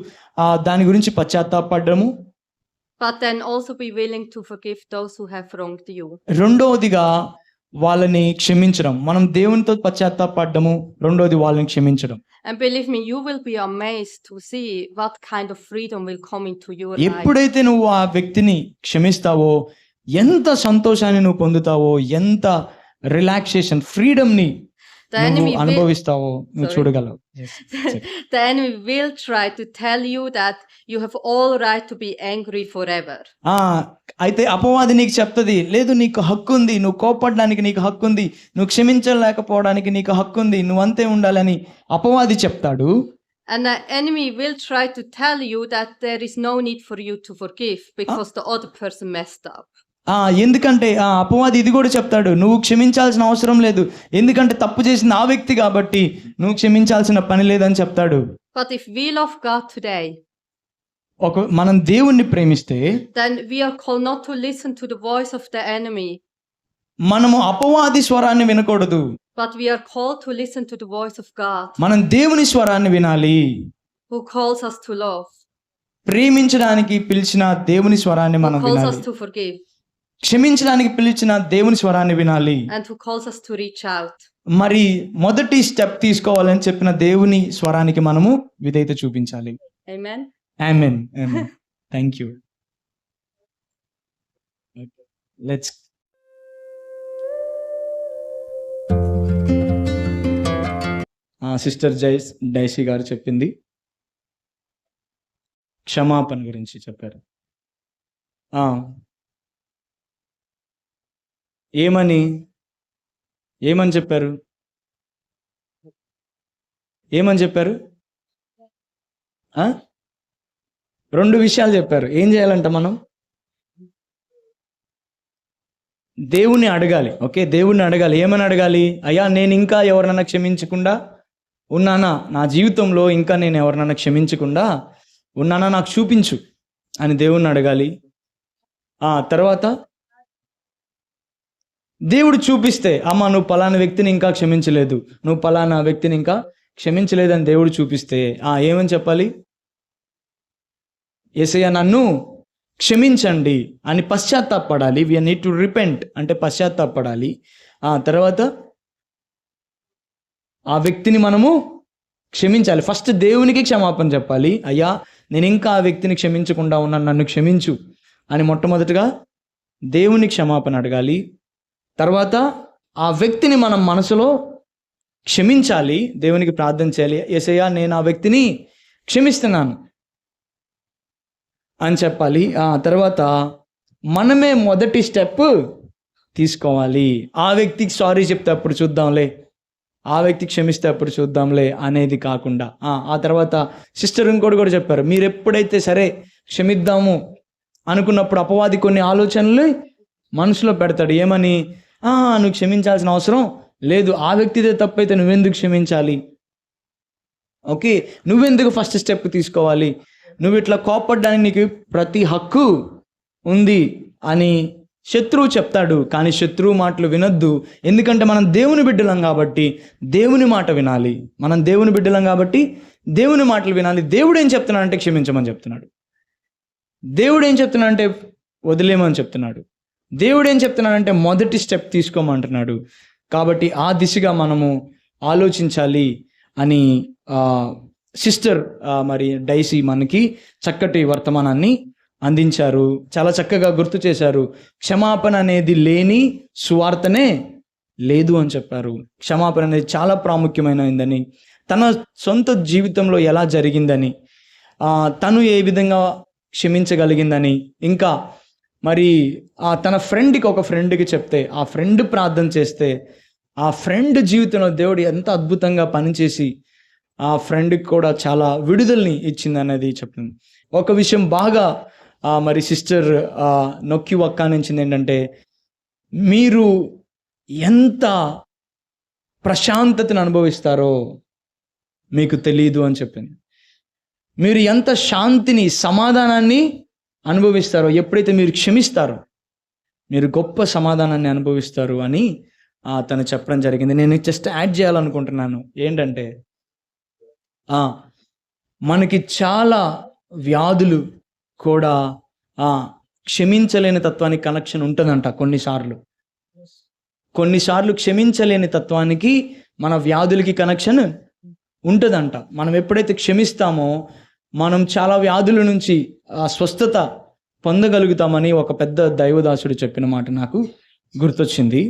దాని గురించి పశ్చాత్తాపడము. But then also be willing to forgive those who have wronged you. రెండోదిగా వాళ్ళని క్షమించడం. మనం దేవునితో పశ్చాత్తాపడము, రెండోది వాళ్ళని క్షమించడం. And believe me, you will be amazed to see what kind of freedom will come into your life. ఎప్పుడైతే నువ్వు ఆ వ్యక్తిని క్షమిస్తావో, ఎంత సంతోషాన్ని నువ్వు పొందుతావో, ఎంత రిలాక్సేషన్, ఫ్రీడమ్ని నువ్వు అనుభవిస్తావో నువ్వు చూడగలవు. The enemy will try to tell you that you have all right to be angry forever. అయితే అపవాది నీకు చెప్తుంది, లేదు నీకు హక్కు ఉంది, నువ్వు కోపడడానికి నీకు హక్కు ఉంది, నువ్వు క్షమించలేకపోవడానికి నీకు హక్కు ఉంది, నువ్వు అంతే ఉండాలని అపవాది చెప్తాడు. And the enemy will try to tell you that there is no need for you to forgive because the other person messed up. ఎందుకంటే అపవాది ఇది కూడా చెప్తాడు, నువ్వు క్షమించాల్సిన అవసరం లేదు, ఎందుకంటే తప్పు చేసిన ఆ వ్యక్తి కాబట్టి నువ్వు క్షమించాల్సిన పని లేదని చెప్తాడు. But if we love God today, మనం దేవుణ్ణి ప్రేమిస్తే then we are called not to listen to the voice of the enemy, మనము అపవాది స్వరాన్ని వినకూడదు. but we are called to listen to the voice of God, మనం దేవుని స్వరాన్ని వినాలి. who calls us to love, ప్రేమించడానికి పిలిచిన దేవుని స్వరాన్ని who మనం calls వినాలి. us to forgive, క్షమించడానికి పిలిచిన దేవుని స్వరాన్ని వినాలి. and who calls us to reach out. మరి మొదటి స్టెప్ తీసుకోవాలని చెప్పిన దేవుని స్వరానికి మనము విధేయత చూపించాలి. Amen. Amen. Amen. Thank you. Let's sister Daisy గారు చెప్పింది క్షమాపణ గురించి చెప్పారు. ఏమని చెప్పారు? ఏమని చెప్పారు? 2 విషయాలు చెప్పారు. ఏం చేయాలంట మనం? దేవుణ్ణి అడగాలి. ఓకే, దేవుణ్ణి అడగాలి. ఏమని అడగాలి? అయ్యా, నేను ఇంకా ఎవరినైనా క్షమించకుండా ఉన్నానా? నా జీవితంలో ఇంకా నేను ఎవరినైనా క్షమించకుండా ఉన్నానా? నాకు చూపించు అని దేవుణ్ణి అడగాలి. తర్వాత దేవుడు చూపిస్తే, అమ్మ నువ్వు పలానా వ్యక్తిని ఇంకా క్షమించలేదు, నువ్వు పలానా వ్యక్తిని ఇంకా క్షమించలేదని దేవుడు చూపిస్తే ఏమని చెప్పాలి? యేసయ్య నన్ను క్షమించండి అని పశ్చాత్తాపడాలి. వి నీడ్ టు రిపెంట్ అంటే పశ్చాత్తాపడాలి. తర్వాత ఆ వ్యక్తిని మనము క్షమించాలి. ఫస్ట్ దేవునికి క్షమాపణ చెప్పాలి. అయ్యా, నేను ఇంకా ఆ వ్యక్తిని క్షమించకుండా ఉన్నాను, నన్ను క్షమించు అని మొట్టమొదటిగా దేవుని క్షమాపణ అడగాలి. తర్వాత ఆ వ్యక్తిని మనం మనసులో క్షమించాలి, దేవునికి ప్రార్థన చేయాలి. యేసయ్యా, నేను ఆ వ్యక్తిని క్షమిస్తున్నాను అని చెప్పాలి. తర్వాత మనమే మొదటి స్టెప్ తీసుకోవాలి. ఆ వ్యక్తికి సారీ చెప్తే అప్పుడు చూద్దాంలే, ఆ వ్యక్తి క్షమిస్తే అప్పుడు చూద్దాంలే అనేది కాకుండా ఆ తర్వాత సిస్టర్ ఇంకోటి కూడా చెప్పారు. మీరు ఎప్పుడైతే సరే క్షమిద్దాము అనుకున్నప్పుడు అపవాది కొన్ని ఆలోచనలు మనసులో పెడతాడు. ఏమని? నువ్వు క్షమించాల్సిన అవసరం లేదు, ఆ వ్యక్తిదే తప్పైతే నువ్వెందుకు క్షమించాలి? ఓకే, నువ్వెందుకు ఫస్ట్ స్టెప్ తీసుకోవాలి? నువ్వు ఇట్లా కోపడ్డానికి నీకు ప్రతి హక్కు ఉంది అని శత్రువు చెప్తాడు. కానీ శత్రువు మాటలు వినొద్దు. ఎందుకంటే మనం దేవుని బిడ్డలం కాబట్టి దేవుని మాట వినాలి. మనం దేవుని బిడ్డలం కాబట్టి దేవుని మాటలు వినాలి. దేవుడు ఏం చెప్తున్నాడంటే క్షమించమని చెప్తున్నాడు. దేవుడు ఏం చెప్తున్నాడంటే వదిలేమని చెప్తున్నాడు. దేవుడు ఏం చెప్తున్నాడంటే మొదటి స్టెప్ తీసుకోమంటున్నాడు. కాబట్టి ఆ దిశగా మనము ఆలోచించాలి అని సిస్టర్ మరి డైసీ మనకి చక్కటి వర్తమానాన్ని అందించారు. చాలా చక్కగా గుర్తు చేశారు. క్షమాపణ అనేది లేని సువార్తనే లేదు అని చెప్పారు. క్షమాపణ అనేది చాలా ప్రాముఖ్యమైనదని, తన సొంత జీవితంలో ఎలా జరిగిందని, తను ఏ విధంగా క్షమించగలిగిందని, ఇంకా మరి తన ఒక ఫ్రెండ్కి చెప్తే ఆ ఫ్రెండ్ ప్రార్థన చేస్తే ఆ ఫ్రెండ్ జీవితంలో దేవుడు ఎంత అద్భుతంగా పనిచేసి ఆ ఫ్రెండ్కి కూడా చాలా విడుదలని ఇచ్చిందనేది చెప్తుంది. ఒక విషయం బాగా మరి సిస్టర్ నొక్కి వక్కానించింది ఏంటంటే, మీరు ఎంత ప్రశాంతతను అనుభవిస్తారో మీకు తెలియదు అని చెప్పింది. మీరు ఎంత శాంతిని, సమాధానాన్ని అనుభవిస్తారో ఎప్పుడైతే మీరు క్షమిస్తారో మీరు గొప్ప సమాధానాన్ని అనుభవిస్తారు అని తను చెప్పడం జరిగింది. నేను జస్ట్ యాడ్ చేయాలనుకుంటున్నాను ఏంటంటే, మనకి చాలా వ్యాధులు కూడా క్షమించలేని తత్వానికి కనెక్షన్ ఉంటుందంట. కొన్నిసార్లు క్షమించలేని తత్వానికి మన వ్యాధులకి కనెక్షన్ ఉంటుందంట. మనం ఎప్పుడైతే క్షమిస్తామో మనం చాలా వ్యాధుల నుంచి స్వస్థత పొందగలుగుతామని ఒక పెద్ద దైవదాసుడు చెప్పిన మాట నాకు గుర్తొచ్చింది.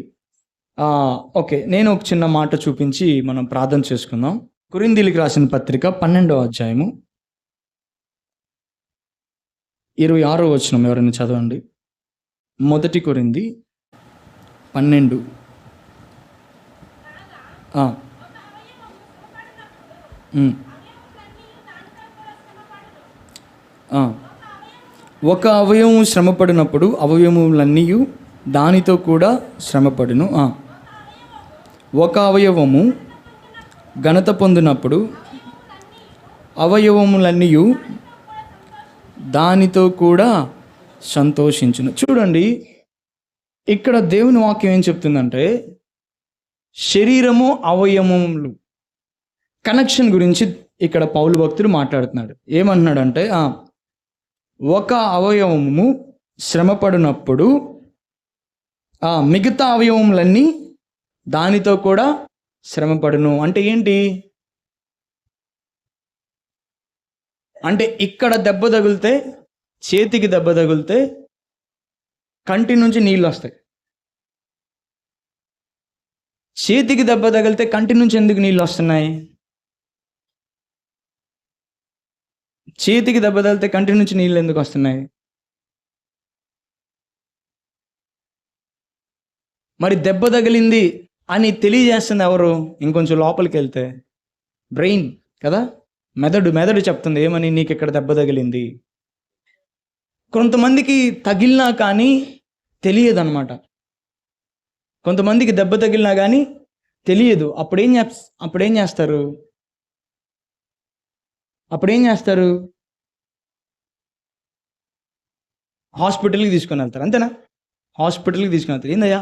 ఓకే, నేను ఒక చిన్న మాట చూపించి మనం ప్రార్థన చేసుకుందాం. కొరింథీయులకు రాసిన పత్రిక 12వ అధ్యాయము 26వ వచనం ఎవరైనా చదవండి. 1 కొరింథీ 12. ఒక అవయవం శ్రమపడినప్పుడు అవయవములన్నీ దానితో కూడా శ్రమపడును. ఒక అవయవము ఘనత పొందినప్పుడు అవయవములన్నీ దానితో కూడా సంతోషించును. చూడండి, ఇక్కడ దేవుని వాక్యం ఏం చెప్తుందంటే శరీరము అవయవములు కనెక్షన్ గురించి ఇక్కడ పౌలు భక్తుడు మాట్లాడుతున్నాడు. ఏమంటున్నాడంటే ఒక అవయవము శ్రమపడినప్పుడు మిగతా అవయవములన్నీ దానితో కూడా శ్రమపడును. అంటే ఏంటి? అంటే ఇక్కడ దెబ్బ తగిలితే, చేతికి దెబ్బ తగిలితే కంటి నుంచి నీళ్ళు వస్తాయి. చేతికి దెబ్బ తగిలితే కంటి నుంచి ఎందుకు నీళ్ళు వస్తున్నాయి? చేతికి దెబ్బ తగిలితే కంటి నుంచి నీళ్ళు ఎందుకు వస్తున్నాయి? మరి దెబ్బ తగిలింది అని తెలియజేస్తుంది ఎవరు? ఇంకొంచెం లోపలికి వెళ్తే బ్రెయిన్ కదా, మెదడు చెప్తుంది ఏమని, నీకు ఇక్కడ దెబ్బ తగిలింది. కొంతమందికి తగిలినా కానీ తెలియదు అనమాట. కొంతమందికి దెబ్బ తగిలినా కానీ తెలియదు. అప్పుడేం చేస్తారు? హాస్పిటల్కి తీసుకొని వెళ్తారు. అంతేనా? హాస్పిటల్కి తీసుకొని వెళ్తారు. ఏందయ్యా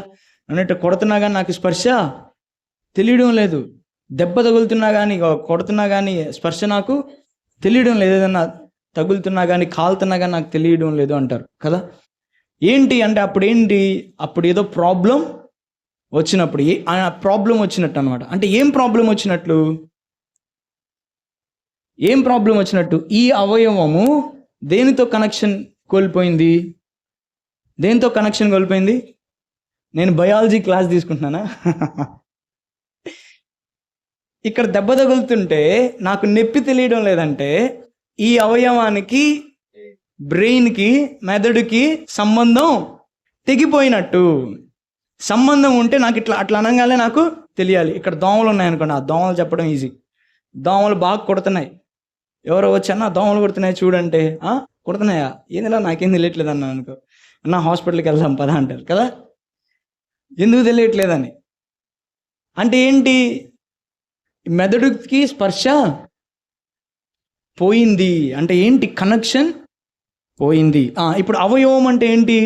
అన్నట్టు కొడుతున్నా కానీ నాకు స్పర్శ తెలియడం లేదు, దెబ్బ తగులుతున్నా కానీ కొడుతున్నా కానీ స్పర్శ నాకు తెలియడం లేదు, ఏదన్నా తగులుతున్నా కానీ కాలుతున్నా కానీ నాకు తెలియడం లేదు అంటారు కదా. ఏంటి అంటే అప్పుడు ఏదో ప్రాబ్లం వచ్చినప్పుడు ప్రాబ్లం వచ్చినట్టు అనమాట. అంటే ఏం ప్రాబ్లం వచ్చినట్టు? ఈ అవయవము దేనితో కనెక్షన్ కోల్పోయింది? నేను బయాలజీ క్లాస్ తీసుకుంటున్నానా? ఇక్కడ దెబ్బ తగులుతుంటే నాకు నొప్పి తెలియడం లేదంటే ఈ అవయవానికి, బ్రెయిన్కి, మెదడుకి సంబంధం తెగిపోయినట్టు. సంబంధం ఉంటే నాకు అట్లా అనగానే నాకు తెలియాలి. ఇక్కడ దోమలు ఉన్నాయనుకోండి, ఆ దోమలు చెప్పడం ఈజీ. దోమలు బాగా కొడుతున్నాయి, ఎవరో వచ్చానా దోమలు కొడుతున్నాయి చూడంటే, కొడుతున్నాయా? ఏందిలా నాకేం తెలియట్లేదు అన్నా అనుకో, అన్న హాస్పిటల్కి వెళ్దాం పదా అంటారు కదా. ఎందుకు తెలియట్లేదని అంటే ఏంటి? మెదడుకి స్పర్శ పోయింది. అంటే ఏంటి? కనెక్షన్ పోయింది. ఇప్పుడు అవయవం అంటే ఏంటి?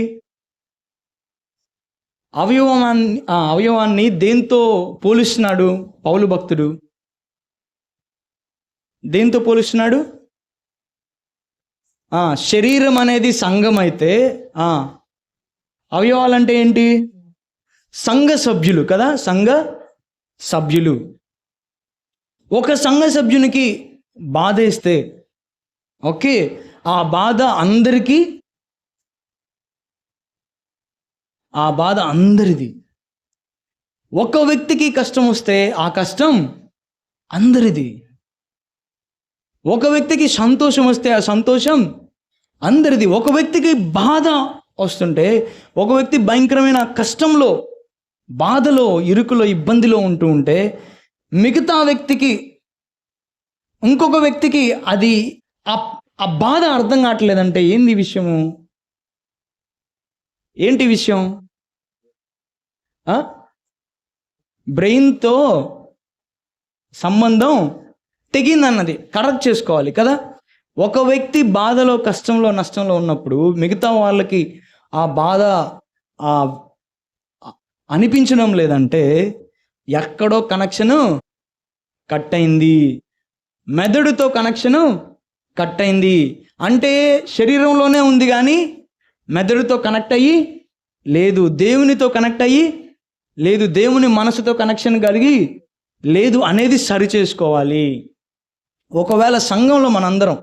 అవయవాన్ని దేంతో పోలుస్తున్నాడు పౌలు భక్తుడు? దేంతో పోలుస్తున్నాడు? శరీరం అనేది సంఘం అయితే అవయవాలంటే ఏంటి? సంఘ సభ్యులు కదా, సంఘ సభ్యులు. ఒక సంఘ సభ్యునికి బాధేస్తే ఓకే, ఆ బాధ అందరిది. ఒక వ్యక్తికి కష్టం వస్తే ఆ కష్టం అందరిది. ఒక వ్యక్తికి సంతోషం వస్తే ఆ సంతోషం అందరిది. ఒక వ్యక్తికి బాధ వస్తుంటే, ఒక వ్యక్తి భయంకరమైన కష్టంలో, బాధలో, ఇరుకులో, ఇబ్బందిలో ఉంటే మిగతా వ్యక్తికి, ఇంకొక వ్యక్తికి అది ఆ బాధ అర్థం కావట్లేదంటే ఏంది విషయము? ఏంటి విషయం? బ్రెయిన్తో సంబంధం తెగిందన్నది కరెక్ట్ చేసుకోవాలి కదా. ఒక వ్యక్తి బాధలో, కష్టంలో, నష్టంలో ఉన్నప్పుడు మిగతా వాళ్ళకి ఆ బాధ అనిపించడం లేదంటే ఎక్కడో కనెక్షను కట్ అయింది. మెదడుతో కనెక్షను కట్ అయింది. అంటే శరీరంలోనే ఉంది కానీ మెదడుతో కనెక్ట్ అయ్యి లేదు, దేవునితో కనెక్ట్ అయ్యి లేదు, దేవుని మనసుతో కనెక్షన్ కలిగి లేదు అనేది సరి చేసుకోవాలి. ఒకవేళ సంఘంలో మనందరం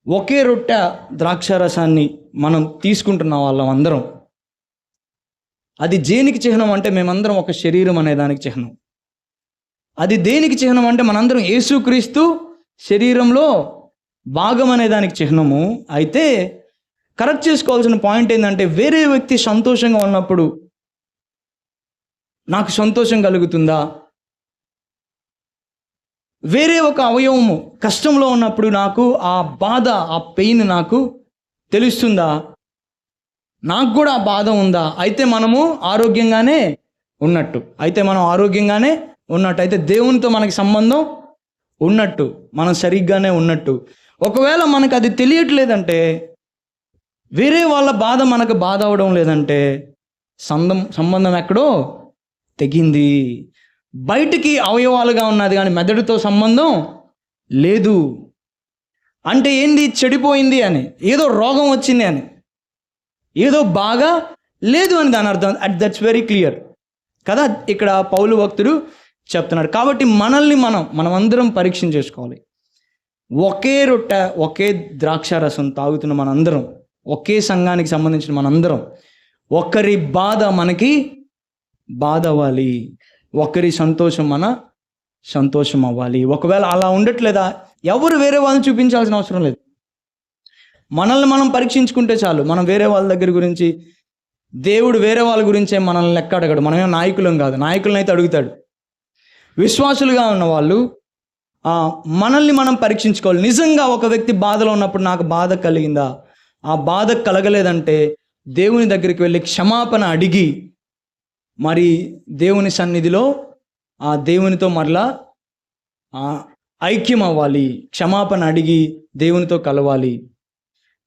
ఒకే రొట్టె ద్రాక్షారసాన్ని మనం తీసుకుంటున్న వాళ్ళం అందరం, అది దేనికి చిహ్నం అంటే మేమందరం ఒక శరీరం అనే దానికి చిహ్నం. అది దేనికి చిహ్నం అంటే మనందరం యేసుక్రీస్తు శరీరంలో భాగం అనే దానికి చిహ్నము. అయితే కరెక్ట్ చేసుకోవాల్సిన పాయింట్ ఏంటంటే, వేరే వ్యక్తి సంతోషంగా ఉన్నప్పుడు నాకు సంతోషం కలుగుతుందా? వేరే ఒక అవయవము కష్టంలో ఉన్నప్పుడు నాకు ఆ బాధ, ఆ పెయిన్ నాకు తెలుస్తుందా? నాకు కూడా ఆ బాధ ఉందా? అయితే మనము ఆరోగ్యంగానే ఉన్నట్టు. అయితే దేవునితో మనకి సంబంధం ఉన్నట్టు, మనం సరిగ్గానే ఉన్నట్టు. ఒకవేళ మనకు అది తెలియట్లేదంటే, వేరే వాళ్ళ బాధ మనకు బాధ అవడం లేదంటే సంబంధం ఎక్కడో తెగింది. బయటికి అవయవాలుగా ఉన్నది కానీ మెదడుతో సంబంధం లేదు. అంటే ఏంది? చెడిపోయింది అని, ఏదో రోగం వచ్చింది అని, ఏదో బాగా లేదు అని దాని అర్థం. దట్స్ వెరీ క్లియర్ కదా. ఇక్కడ పౌలు భక్తుడు చెప్తున్నాడు. కాబట్టి మనమందరం పరీక్ష చేసుకోవాలి. ఒకే రొట్టె, ఒకే ద్రాక్షారసం తాగుతున్న మనందరం, ఒకే సంఘానికి సంబంధించిన మనందరం, ఒకరి బాధ మనకి బాధ అవ్వాలి, ఒకరి సంతోషం మన సంతోషం అవ్వాలి. ఒకవేళ అలా ఉండట్లేదా, ఎవరు వేరే వాళ్ళని చూపించాల్సిన అవసరం లేదు. మనల్ని మనం పరీక్షించుకుంటే చాలు. మనం వేరే వాళ్ళ దగ్గర గురించి, దేవుడు వేరే వాళ్ళ గురించే మనల్ని లెక్క అడగడు. మనమేం నాయకులం కాదు, నాయకులను అయితే అడుగుతాడు. విశ్వాసులుగా ఉన్న వాళ్ళు మనల్ని మనం పరీక్షించుకోవాలి. నిజంగా ఒక వ్యక్తి బాధలో ఉన్నప్పుడు నాకు బాధ కలిగిందా, ఆ బాధ కలగలేదంటే దేవుని దగ్గరికి వెళ్ళి క్షమాపణ అడిగి, మరి దేవుని సన్నిధిలో ఆ దేవునితో మరలా ఐక్యం అవ్వాలి. క్షమాపణ అడిగి దేవునితో కలవాలి.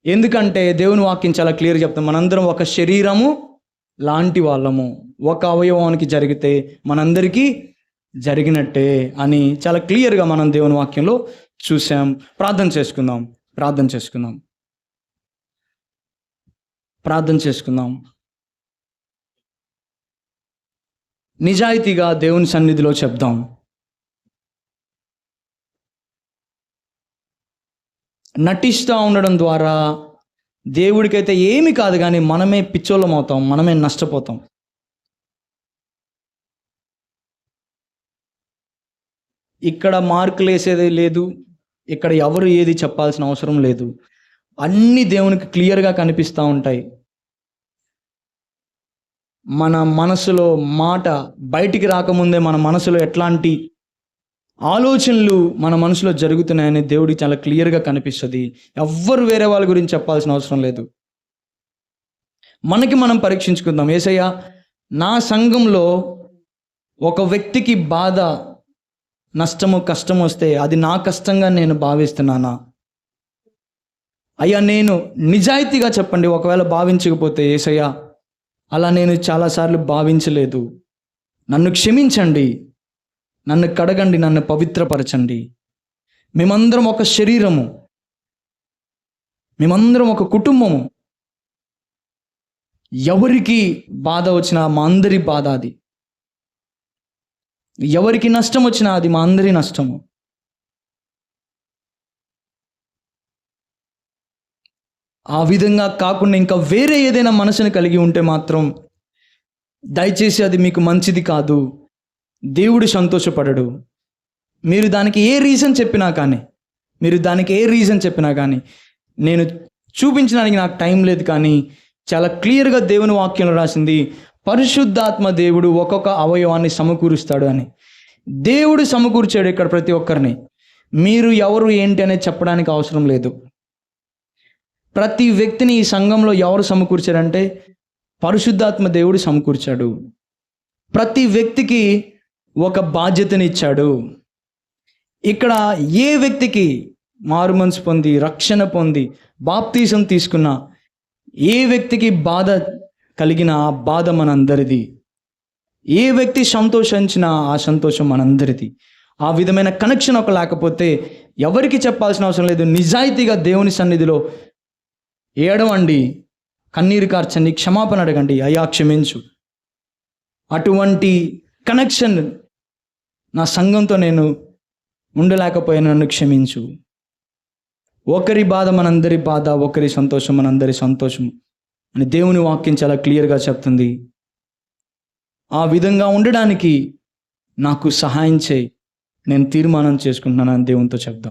ఎందుకంటే దేవుని వాక్యం చాలా క్లియర్గా చెప్తాం, మనందరం ఒక శరీరము లాంటి వాళ్ళము. ఒక అవయవానికి జరిగితే మనందరికీ జరిగినట్టే అని చాలా క్లియర్గా మనం దేవుని వాక్యంలో చూసాం. ప్రార్థన చేసుకుందాం. నిజాయితీగా దేవుని సన్నిధిలో చెప్దాం. నటిస్తూ ఉండడం ద్వారా దేవుడికైతే ఏమి కాదు, కానీ మనమే పిచ్చోళ్ళం అవుతాం, మనమే నష్టపోతాం. ఇక్కడ మార్కులు వేసేది లేదు, ఇక్కడ ఎవరు ఏది చెప్పాల్సిన అవసరం లేదు. అన్నీ దేవునికి క్లియర్గా కనిపిస్తూ ఉంటాయి. మన మనసులో మాట బయటికి రాకముందే మన మనసులో ఎట్లాంటి ఆలోచనలు మన మనసులో జరుగుతున్నాయని దేవుడికి చాలా క్లియర్గా కనిపిస్తుంది. ఎవ్వరు వేరే వాళ్ళ గురించి చెప్పాల్సిన అవసరం లేదు. మనకి మనం పరీక్షించుకుందాం. యేసయ్య, నా సంఘంలో ఒక వ్యక్తికి బాధ, నష్టము, కష్టం వస్తే అది నా కష్టంగా నేను భావిస్తున్నానా? అయ్యా, నేను నిజాయితీగా చెప్పండి, ఒకవేళ భావించకపోతే యేసయ్య, అలా నేను చాలాసార్లు భావించలేదు, నన్ను క్షమించండి, నన్ను కడగండి, నన్ను పవిత్రపరచండి. మేమందరం ఒక శరీరము, మేమందరం ఒక కుటుంబము. ఎవరికి బాధ వచ్చినా మా అందరి బాధ అది, ఎవరికి నష్టం వచ్చినా అది మా అందరి నష్టము. ఆ విధంగా కాకుండా ఇంకా వేరే ఏదైనా మనసుని కలిగి ఉంటే మాత్రం దయచేసి అది మీకు మంచిది కాదు. దేవుడు సంతోషపడడు. మీరు దానికి ఏ రీజన్ చెప్పినా కానీ నేను చూపించడానికి నాకు టైం లేదు, కానీ చాలా క్లియర్గా దేవుని వాక్యంలో రాసింది, పరిశుద్ధాత్మ దేవుడు ఒక్కొక్క అవయవాన్ని సమకూరుస్తాడు అని. దేవుడు సమకూర్చాడు ఇక్కడ ప్రతి ఒక్కరిని. మీరు ఎవరు ఏంటి అనేది చెప్పడానికి అవసరం లేదు. ప్రతి వ్యక్తిని ఈ సంఘంలో ఎవరు సమకూర్చారంటే పరిశుద్ధాత్మ దేవుడు సమకూర్చాడు. ప్రతి వ్యక్తికి ఒక బాధ్యతని ఇచ్చాడు. ఇక్కడ ఏ వ్యక్తికి మారు మనసు పొంది, రక్షణ పొంది, బాప్తీసం తీసుకున్న ఏ వ్యక్తికి బాధ కలిగిన ఆ బాధ మనందరిది. ఏ వ్యక్తి సంతోషించినా ఆ సంతోషం మనందరిది. ఆ విధమైన కనెక్షన్ ఒక లేకపోతే ఎవరికి చెప్పాల్సిన అవసరం లేదు. నిజాయితీగా దేవుని సన్నిధిలో ఏడవండి, కన్నీరు కార్చండి, క్షమాపణ అడగండి, అయ్యా క్షమించు. అటువంటి కనెక్షన్ నా సంఘంతో నేను ఉండలేకపోయాను, నన్ను క్షమించు. ఒకరి బాధ మనందరి బాధ, ఒకరి సంతోషం మనందరి సంతోషం అని దేవుని వాక్యం చాలా క్లియర్గా చెప్తుంది. ఆ విధంగా ఉండడానికి నాకు సహాయం చేయి, నేను తీర్మానం చేసుకుంటున్నాను అని దేవునితో చెప్దాం.